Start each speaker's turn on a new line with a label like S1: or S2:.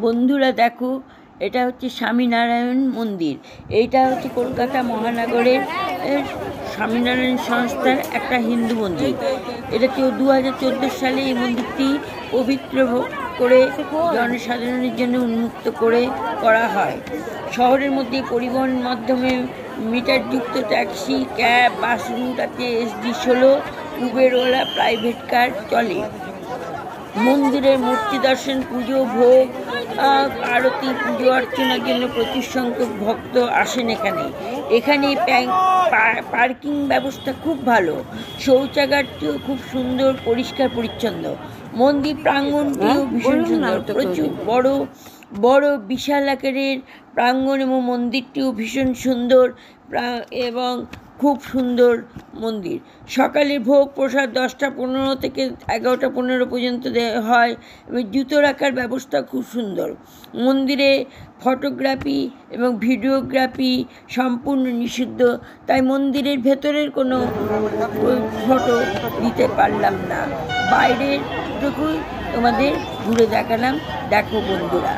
S1: বন্ধুরা দেখো, এটা হচ্ছে স্বামীনারায়ণ মন্দির। এইটা হচ্ছে কলকাতা মহানগরের স্বামীনারায়ণ সংস্থার একটা হিন্দু মন্দির। এটা 2014 সালে এই মন্দিরটি পবিত্র করে জনসাধারণের জন্য উন্মুক্ত করা হয়। শহরের মধ্যে পরিবহন মাধ্যমে মিটারযুক্ত ট্যাক্সি, ক্যাব, বাস রুট আছে, SD16, Uber, OLA, private car চলে। মন্দিরের মূর্তি দর্শন, পুজো, ভোগ, আরতি, পুজো অর্চনার জন্য প্রচুর সংখ্যক ভক্ত আসেন। এখানে পার্কিং ব্যবস্থা খুব ভালো, শৌচাগারটিও খুব সুন্দর, পরিষ্কার পরিচ্ছন্ন। মন্দির প্রাঙ্গণটিও ভীষণ সুন্দর, প্রচুর বড় বিশাল আকারের প্রাঙ্গণ, এবং মন্দিরটিও ভীষণ সুন্দর এবং খুব সুন্দর মন্দির। সকালে ভোগ প্রসাদ 10টা 15 থেকে 11টা 15 পর্যন্ত দেওয়া হয়, এবং জুতো রাখার ব্যবস্থা খুব সুন্দর। মন্দিরে ফটোগ্রাফি এবং ভিডিওগ্রাফি সম্পূর্ণ নিষিদ্ধ, তাই মন্দিরের ভেতরের কোনো ফটো দিতে পারলাম না। বাইরের টুকু তোমাদের ঘুরে দেখালাম। দেখো বন্ধুরা।